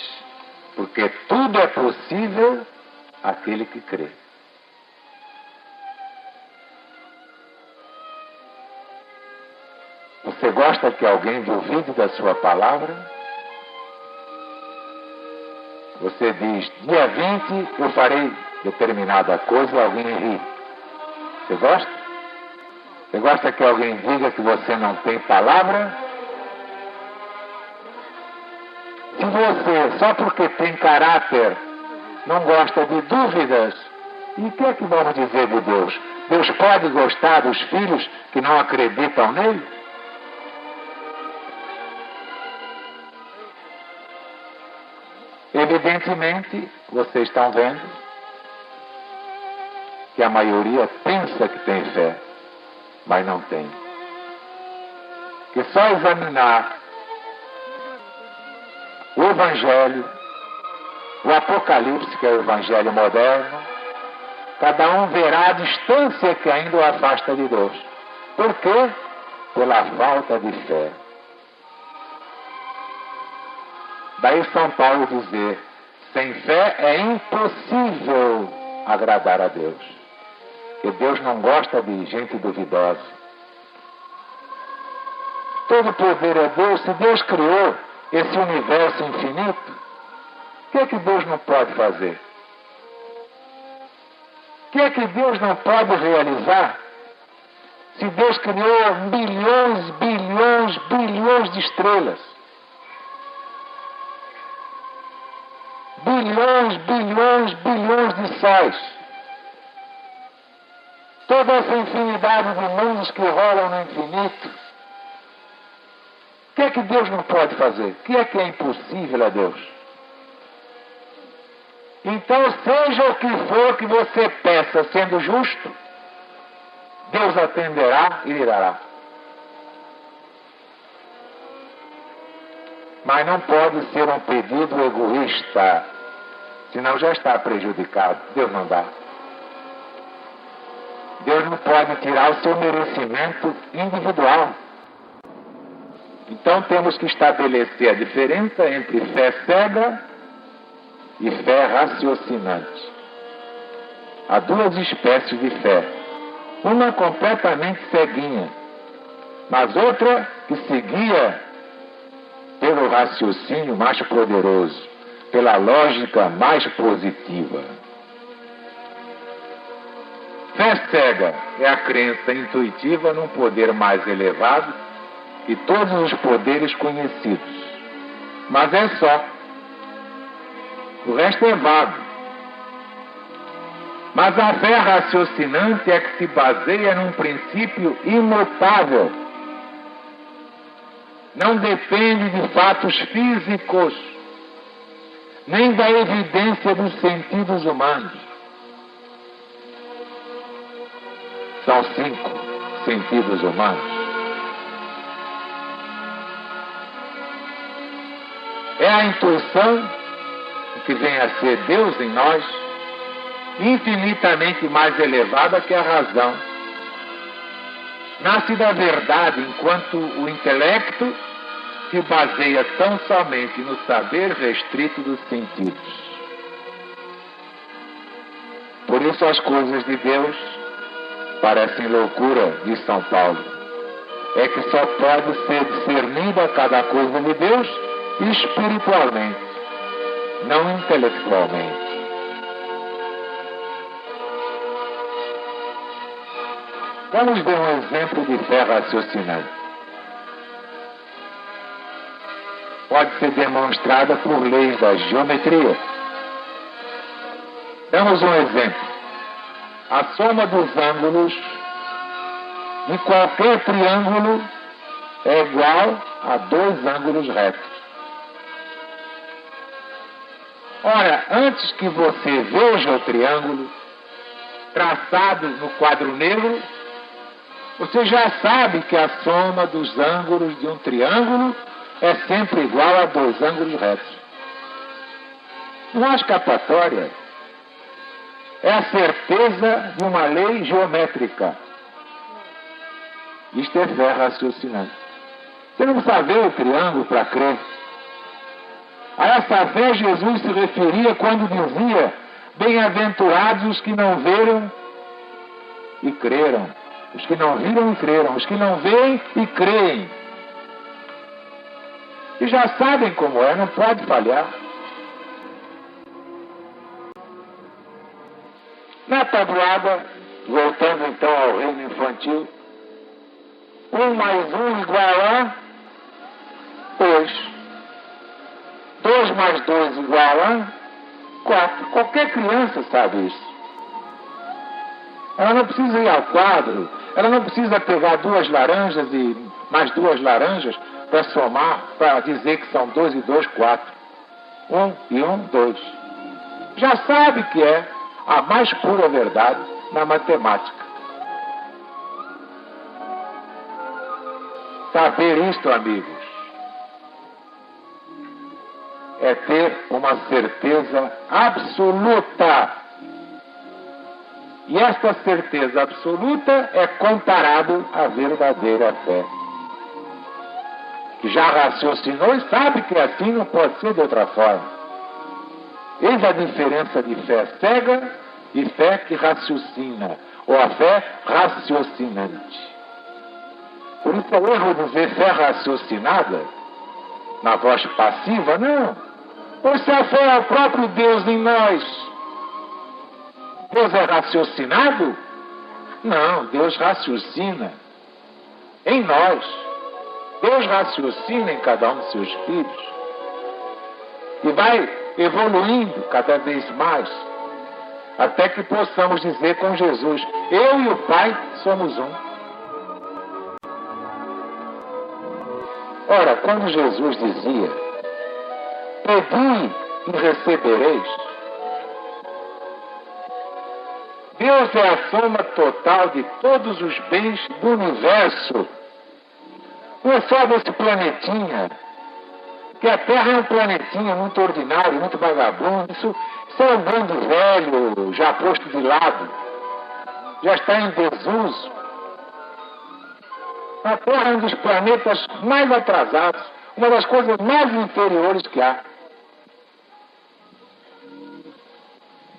A: porque tudo é possível àquele que crê. Você gosta que alguém duvide da sua palavra? Você diz, dia 20 eu farei determinada coisa e alguém ri. Você gosta? Você gosta que alguém diga que você não tem palavra? Se você, só porque tem caráter, não gosta de dúvidas, e o que é que vamos dizer de Deus? Deus pode gostar dos filhos que não acreditam nele? Evidentemente, vocês estão vendo que a maioria pensa que tem fé, mas não tem. Que só examinar o Evangelho, o Apocalipse, que é o Evangelho moderno, cada um verá a distância que ainda o afasta de Deus. Por quê? Pela falta de fé. Daí São Paulo dizer, sem fé é impossível agradar a Deus. Porque Deus não gosta de gente duvidosa. Todo poder é Deus. Se Deus criou esse universo infinito, o que é que Deus não pode fazer? O que é que Deus não pode realizar? Se Deus criou bilhões, bilhões, bilhões de estrelas, bilhões, bilhões, bilhões de sóis, toda essa infinidade de mundos que rolam no infinito, o que é que Deus não pode fazer? O que é impossível a Deus? Então, seja o que for que você peça, sendo justo, Deus atenderá e lhe dará. Mas não pode ser um pedido egoísta, senão já está prejudicado. Deus não dá. Deus não pode tirar o seu merecimento individual. Então temos que estabelecer a diferença entre fé cega e fé raciocinante. Há duas espécies de fé. Uma completamente ceguinha, mas outra que se guia pelo raciocínio mais poderoso, pela lógica mais positiva. Fé cega é a crença intuitiva num poder mais elevado que todos os poderes conhecidos. Mas é só. O resto é vago. Mas a fé raciocinante é que se baseia num princípio imutável. Não depende de fatos físicos. nem da evidência dos sentidos humanos. São 5 sentidos humanos. É a intuição, que vem a ser Deus em nós, infinitamente mais elevada que a razão. Nasce da verdade, enquanto o intelecto se baseia tão somente no saber restrito dos sentidos. Por isso as coisas de Deus parecem loucura, diz São Paulo. É que só pode ser discernida cada coisa de Deus espiritualmente, não intelectualmente. Vamos ver um exemplo de fé raciocinante. Pode ser demonstrada por leis da geometria. Damos um exemplo. A soma dos ângulos de qualquer triângulo é igual a 2 ângulos retos. Ora, antes que você veja o triângulo traçado no quadro negro, você já sabe que a soma dos ângulos de um triângulo é sempre igual a 2 ângulos retos. Não há escapatória. É a certeza de uma lei geométrica. Isto é fé raciocinante. Você não precisa ver o triângulo para crer. A essa fé Jesus se referia quando dizia: bem-aventurados os que não viram e creram. Os que não viram e creram. Os que não veem e creem. E já sabem como é, não pode falhar. Na tabuada, voltando então ao reino infantil, 1 mais 1 igual a 2. 2 mais 2 igual a 4. Qualquer criança sabe isso. Ela não precisa ir ao quadro, ela não precisa pegar 2 laranjas e mais 2 laranjas para somar, para dizer que são 2 e 2, 4. 1 e 1, 2. Já sabe que é a mais pura verdade na matemática. Saber isto, amigos, é ter uma certeza absoluta. E esta certeza absoluta é comparado à verdadeira fé. Que já raciocinou e sabe que assim não pode ser de outra forma. Eis a diferença de fé cega e fé que raciocina, ou a fé raciocinante. Por isso é erro dizer fé raciocinada, na voz passiva, não. Pois se a fé é o próprio Deus em nós, Deus é raciocinado? Não, Deus raciocina em nós. Deus raciocina em cada um dos seus filhos. E vai evoluindo cada vez mais, até que possamos dizer com Jesus: eu e o Pai somos um. Ora, quando Jesus dizia: pedi e recebereis, Deus é a soma total de todos os bens do universo. Não é só desse planetinha, que a Terra é um planetinha muito ordinário, muito vagabundo. Isso é um mundo velho, já posto de lado, já está em desuso. A Terra é um dos planetas mais atrasados, uma das coisas mais inferiores que há.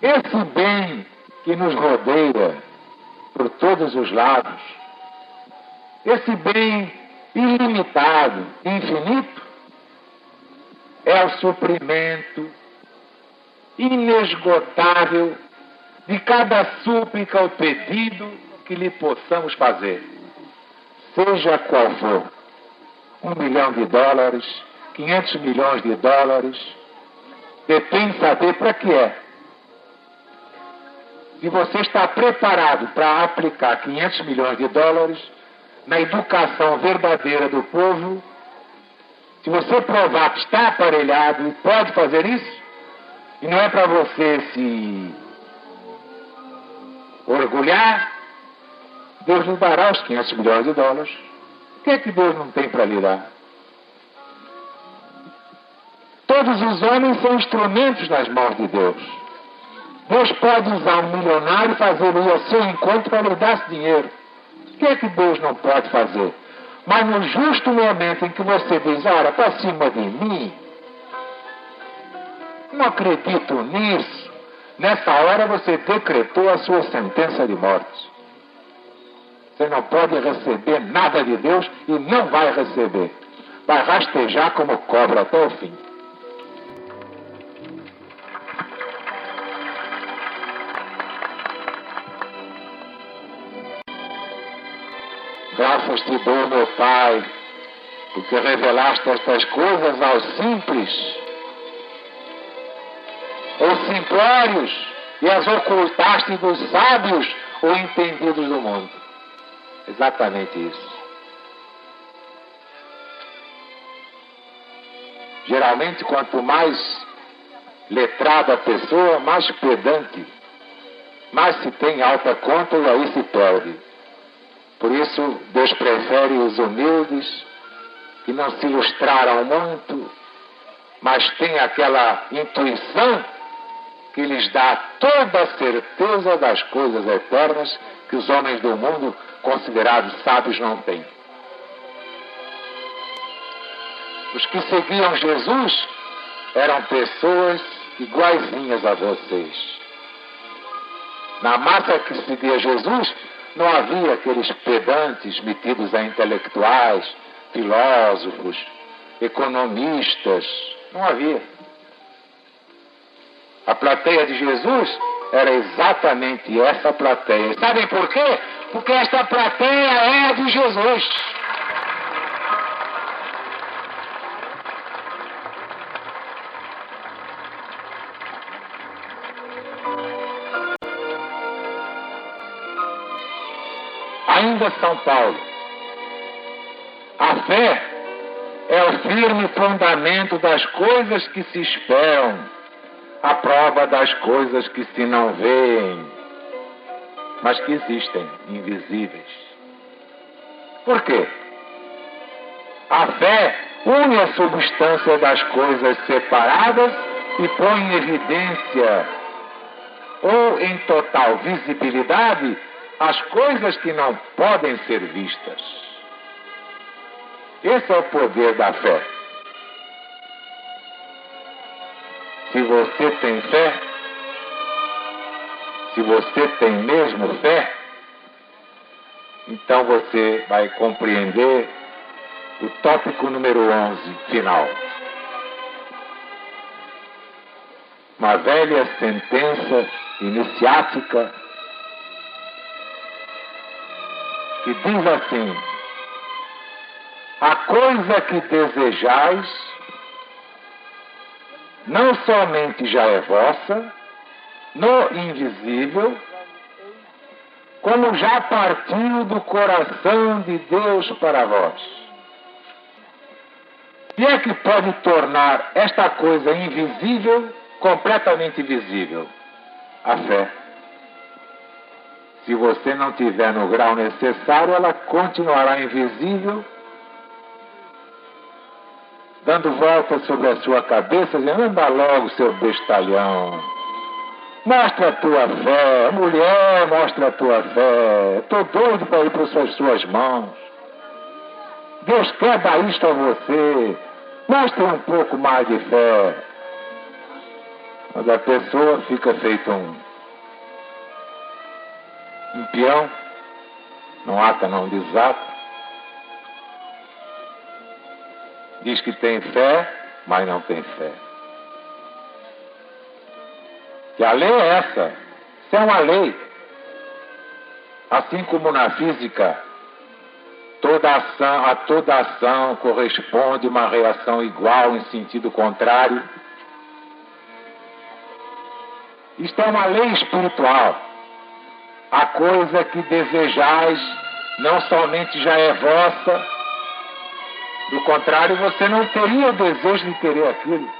A: Esse bem que nos rodeia por todos os lados, esse bem ilimitado, infinito, é o suprimento inesgotável de cada súplica ou pedido que lhe possamos fazer, seja qual for. $1 milhão, 500 milhões de dólares, depende de saber para que é. Se você está preparado para aplicar 500 milhões de dólares na educação verdadeira do povo, se você provar que está aparelhado e pode fazer isso, E não é para você se orgulhar. Deus lhe dará os 500 milhões de dólares. O que é que Deus não tem para lhe dar? Todos os homens são instrumentos nas mãos de Deus. Deus pode usar um milionário e fazer ir ao seu encontro para lhe dar esse dinheiro. O que é que Deus não pode fazer? Mas no justo momento em que você diz, olha, para cima de mim, não acredito nisso, nessa hora você decretou a sua sentença de morte. Você não pode receber nada de Deus e não vai receber. Vai rastejar como cobra até o fim. Graças te dou, meu Pai, porque revelaste estas coisas aos simples, aos simplórios, e as ocultaste dos sábios ou entendidos do mundo. Exatamente isso. Geralmente, quanto mais letrada a pessoa, mais pedante, mais se tem alta conta e aí se perde. Por isso, Deus prefere os humildes, que não se ilustraram muito, mas têm aquela intuição que lhes dá toda a certeza das coisas eternas que os homens do mundo, considerados sábios, não têm. Os que seguiam Jesus eram pessoas iguaizinhas a vocês. Na massa que seguia Jesus, não havia aqueles pedantes metidos a intelectuais, filósofos, economistas. Não havia. A plateia de Jesus era exatamente essa plateia. Sabem por quê? Porque esta plateia é a de Jesus. Ainda São Paulo. A fé é o firme fundamento das coisas que se esperam, a prova das coisas que se não veem, mas que existem, invisíveis. Por quê? A fé une a substância das coisas separadas e põe em evidência ou em total visibilidade as coisas que não podem ser vistas. Esse é o poder da fé. Se você tem fé, se você tem mesmo fé, então você vai compreender o tópico número 11, final. Uma velha sentença iniciática que diz assim: a coisa que desejais não somente já é vossa, no invisível, como já partiu do coração de Deus para vós. E é que pode tornar esta coisa invisível completamente visível? A fé. Se você não tiver no grau necessário, ela continuará invisível, dando voltas sobre a sua cabeça, dizendo: anda logo, seu bestalhão. Mostra a tua fé, mulher, mostra a tua fé. Estou doido para ir para as suas mãos. Deus quer dar isto a você. Mostra um pouco mais de fé. Mas a pessoa fica feito um peão, não ata, não desata. Diz que tem fé, mas não tem fé. Que a lei é essa. Isso é uma lei. Assim como na física, a toda ação corresponde uma reação igual em sentido contrário. Isto é uma lei espiritual. A coisa que desejais não somente já é vossa, do contrário, você não teria o desejo de querer aquilo.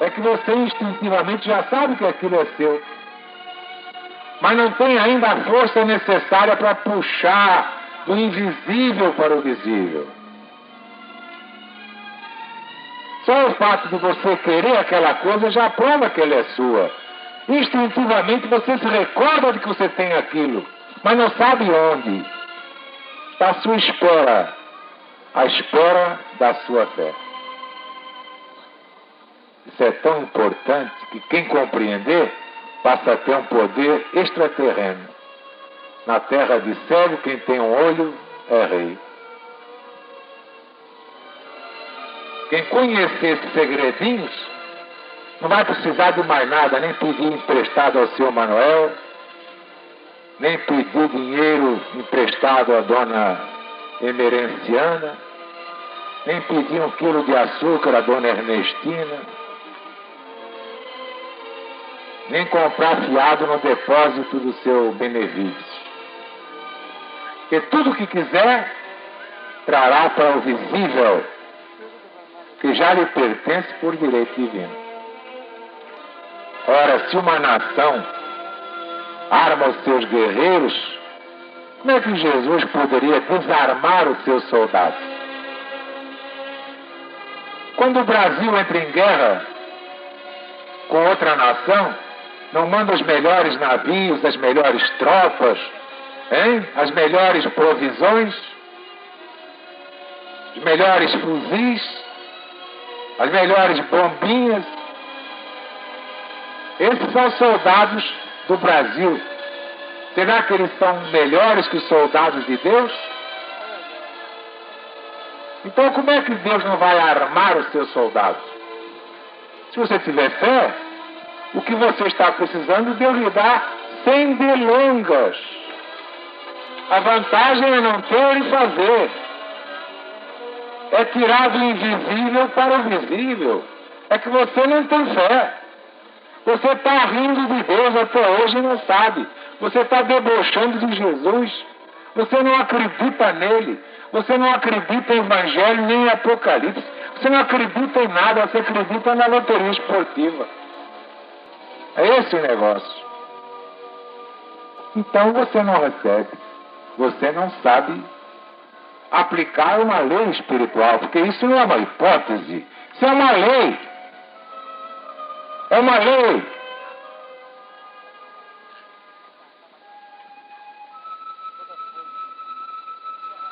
A: É que você instintivamente já sabe que aquilo é seu, mas não tem ainda a força necessária para puxar do invisível para o visível. Só o fato de você querer aquela coisa já prova que ela é sua. Instintivamente você se recorda de que você tem aquilo, mas não sabe onde. Está à sua espera, à espera da sua fé. Isso é tão importante que quem compreender passa a ter um poder extraterreno. Na terra de cego, quem tem um olho é rei. Quem conhecer esses segredinhos não vai precisar de mais nada, nem pedir emprestado ao seu Manuel, nem pedir dinheiro emprestado à dona Emerenciana, nem pedir 1 quilo de açúcar à dona Ernestina, nem comprar fiado no depósito do seu Benevício. Porque tudo o que quiser trará para o visível, que já lhe pertence por direito divino. Ora, se uma nação arma os seus guerreiros, como é que Jesus poderia desarmar os seus soldados? Quando o Brasil entra em guerra com outra nação, não manda os melhores navios, as melhores tropas, hein? As melhores provisões, os melhores fuzis, as melhores bombinhas. Esses são os soldados do Brasil. Será que eles são melhores que os soldados de Deus? Então como é que Deus não vai armar os seus soldados? Se você tiver fé, o que você está precisando, Deus lhe dá sem delongas. A vantagem é não ter e fazer. É tirar do invisível para o visível. É que você não tem fé. Você está rindo de Deus até hoje e não sabe. Você está debochando de Jesus. Você não acredita nele. Você não acredita em Evangelho nem em Apocalipse. Você não acredita em nada. Você acredita na loteria esportiva. É esse o negócio. Então você não recebe. Você não sabe aplicar uma lei espiritual. Porque isso não é uma hipótese. Isso é uma lei. É uma lei.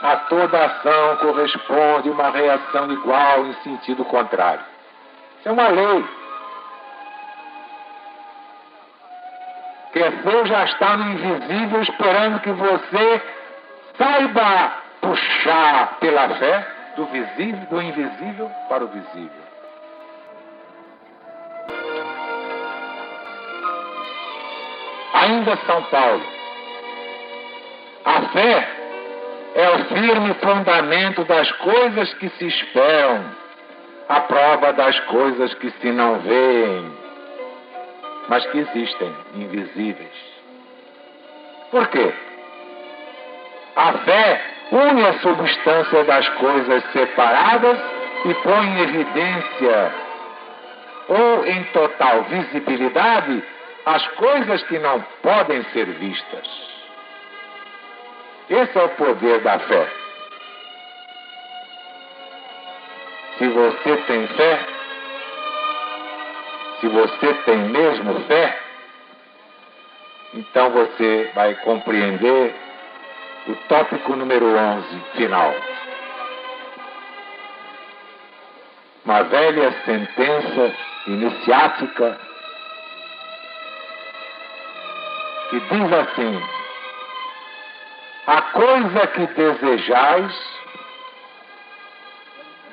A: A toda ação corresponde uma reação igual em sentido contrário. Isso é uma lei. Quem for já está no invisível esperando que você saiba puxar pela fé do visível, do invisível para o visível. Ainda São Paulo. A fé é o firme fundamento das coisas que se esperam, a prova das coisas que se não veem, mas que existem, invisíveis. Por quê? A fé une a substância das coisas separadas e põe em evidência ou em total visibilidade as coisas que não podem ser vistas. Esse é o poder da fé. Se você tem fé, se você tem mesmo fé, então você vai compreender o tópico número 11, final. Uma velha sentença iniciática que diz assim: a coisa que desejais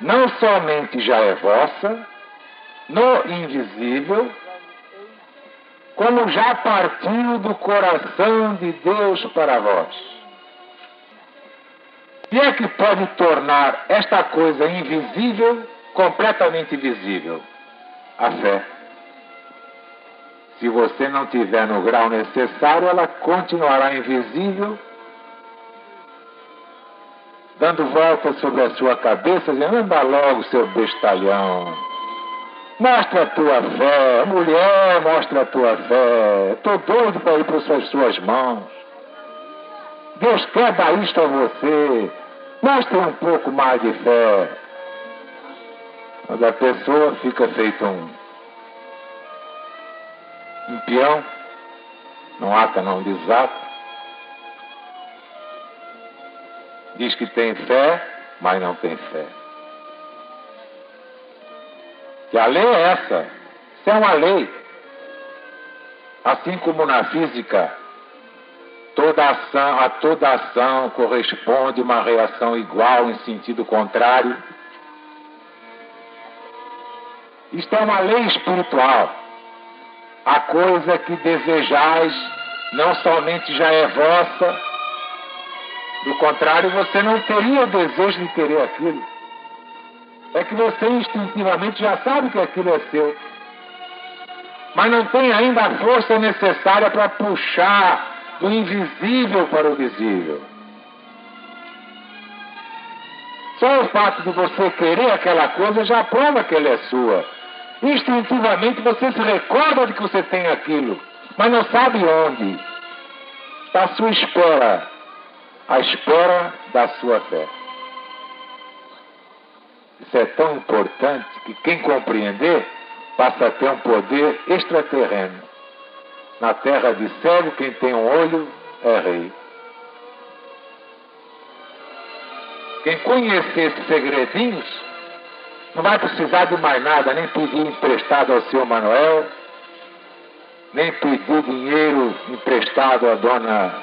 A: não somente já é vossa, no invisível, como já partiu do coração de Deus para vós. E é que pode tornar esta coisa invisível completamente visível? A fé. Se você não tiver no grau necessário, ela continuará invisível, dando voltas sobre a sua cabeça, dizendo: anda logo, seu bestalhão. Mostra a tua fé, mulher, mostra a tua fé. Estou doido para ir para as suas mãos. Deus quer dar isto a você. Mostre um pouco mais de fé. Quando a pessoa fica feito um peão, não ata, não desata, diz que tem fé, mas não tem fé. E a lei é essa. Isso é uma lei. Assim como na física, a toda ação corresponde uma reação igual em sentido contrário. Isto é uma lei espiritual. A coisa que desejais não somente já é vossa, do contrário, você não teria o desejo de querer aquilo. É que você instintivamente já sabe que aquilo é seu. Mas não tem ainda a força necessária para puxar do invisível para o visível. Só o fato de você querer aquela coisa já prova que ela é sua. Instintivamente você se recorda de que você tem aquilo, mas não sabe onde. Está à sua espera, à espera da sua fé. Isso é tão importante que quem compreender passa a ter um poder extraterreno. Na terra de cego, quem tem um olho é rei. Quem conhecer esses segredinhos não vai precisar de mais nada, nem pedir emprestado ao seu Manuel, nem pedir dinheiro emprestado à dona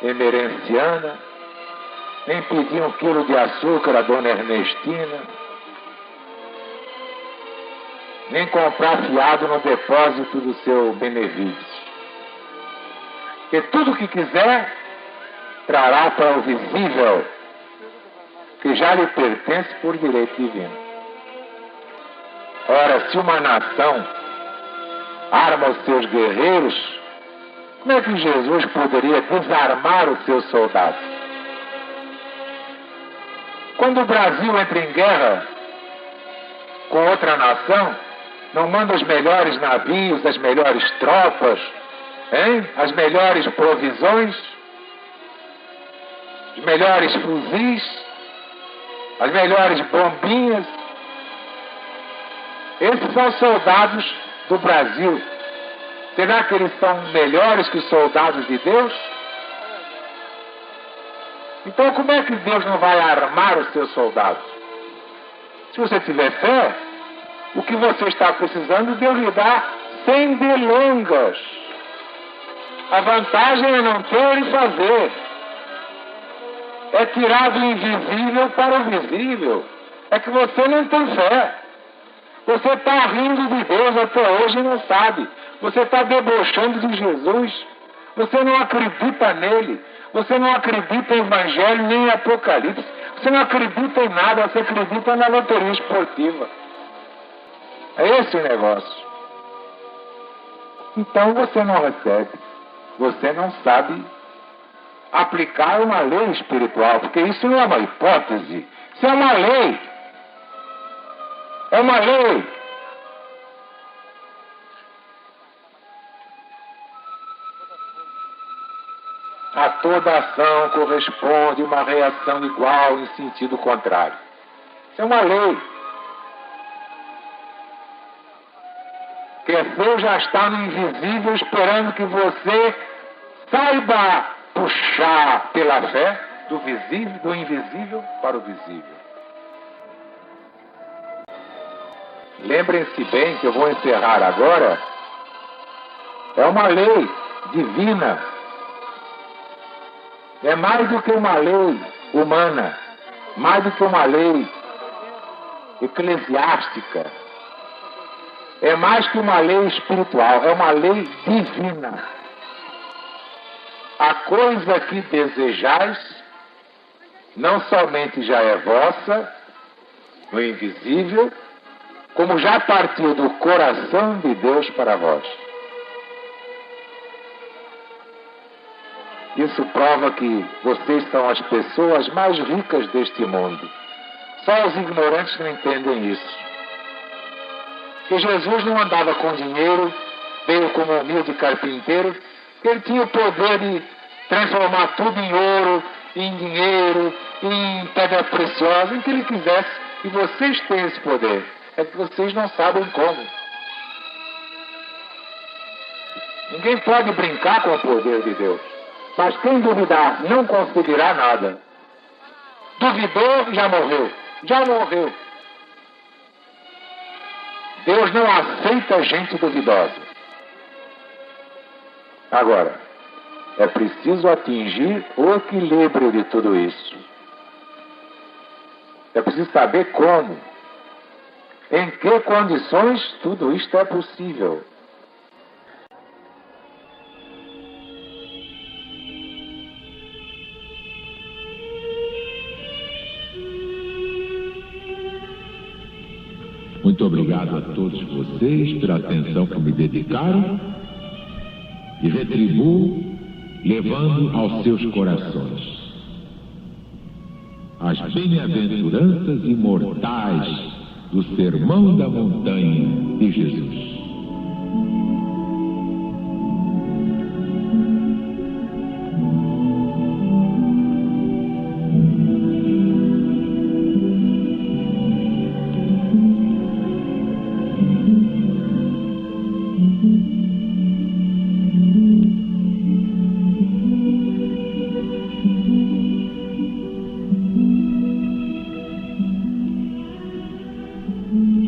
A: Emerenciana, nem pedir 1 quilo de açúcar à dona Ernestina, nem comprar fiado no depósito do seu Benevício. Porque tudo o que quiser trará para o visível, que já lhe pertence por direito divino. Ora, se uma nação arma os seus guerreiros, como é que Jesus poderia desarmar os seus soldados? Quando o Brasil entra em guerra com outra nação, não manda os melhores navios, as melhores tropas, hein? As melhores provisões, os melhores fuzis, as melhores bombinhas. Esses são os soldados do Brasil. Será que eles são melhores que os soldados de Deus? Então como é que Deus não vai armar os seus soldados? Se você tiver fé, o que você está precisando, Deus lhe dá sem delongas. A vantagem é não ter e fazer. É tirar do invisível para o visível. É que você não tem fé. Você está rindo de Deus até hoje e não sabe. Você está debochando de Jesus. Você não acredita nele. Você não acredita em Evangelho nem em Apocalipse. Você não acredita em nada. Você acredita na loteria esportiva. É esse o negócio. Então você não recebe. Você não sabe aplicar uma lei espiritual. Porque isso não é uma hipótese. Isso é uma lei. É uma lei. A toda ação corresponde uma reação igual em sentido contrário. Isso é uma lei. Que é seu já está no invisível, esperando que você saiba puxar pela fé do visível, do invisível para o visível. Lembrem-se bem que eu vou encerrar agora. É uma lei divina. É mais do que uma lei humana, mais do que uma lei eclesiástica. É mais que uma lei espiritual, é uma lei divina. A coisa que desejais não somente já é vossa, no invisível, como já partiu do coração de Deus para vós. Isso prova que vocês são as pessoas mais ricas deste mundo. Só os ignorantes não entendem isso. que Jesus não andava com dinheiro, veio como humilde carpinteiro, que ele tinha o poder de transformar tudo em ouro, em dinheiro, em pedra preciosa, em que ele quisesse. E vocês têm esse poder. É que vocês não sabem como. Ninguém pode brincar com o poder de Deus. Mas quem duvidar não conseguirá nada. Duvidou, já morreu. Já morreu. Deus não aceita gente duvidosa. Agora, é preciso atingir o equilíbrio de tudo isso. É preciso saber como. Em que condições tudo isto é possível.
B: Muito obrigado a todos vocês pela atenção que me dedicaram e retribuo levando aos seus corações as bem-aventuranças imortais do Sermão da Montanha de Jesus.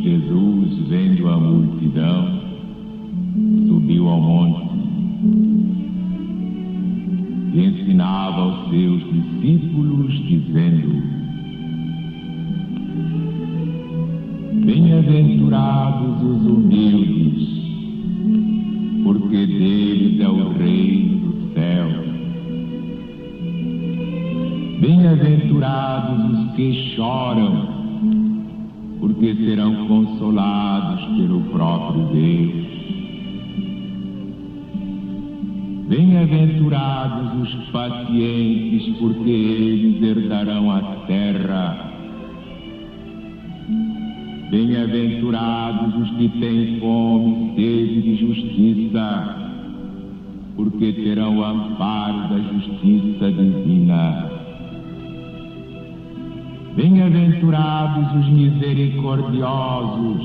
B: Jesus, vendo a multidão, subiu ao monte e ensinava aos seus discípulos, dizendo: Bem-aventurados os humildes, porque deles é o reino do céu. Bem-aventurados os que choram, porque serão consolados pelo próprio Deus. Bem-aventurados os pacientes, porque eles herdarão a terra. Bem-aventurados os que têm fome e sede de justiça, porque terão o amparo da justiça divina. Bem-aventurados os misericordiosos,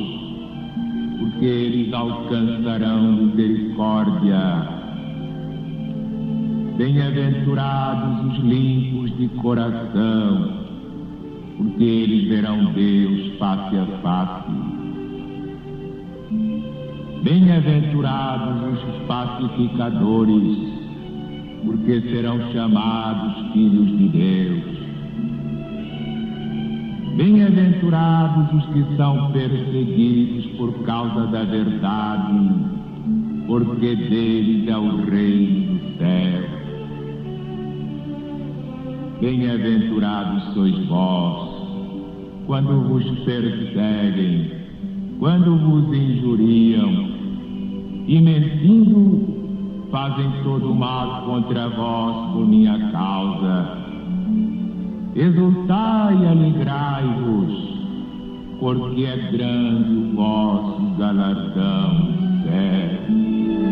B: porque eles alcançarão misericórdia. Bem-aventurados os limpos de coração, porque eles verão Deus face a face. Bem-aventurados os pacificadores, porque serão chamados filhos de Deus. Bem-aventurados os que são perseguidos por causa da verdade, porque deles é o reino do céu. Bem-aventurados sois vós, quando vos perseguem, quando vos injuriam, e mentindo fazem todo o mal contra vós por minha causa. Exultai e alegrai-vos, porque é grande o vosso galardão no céu.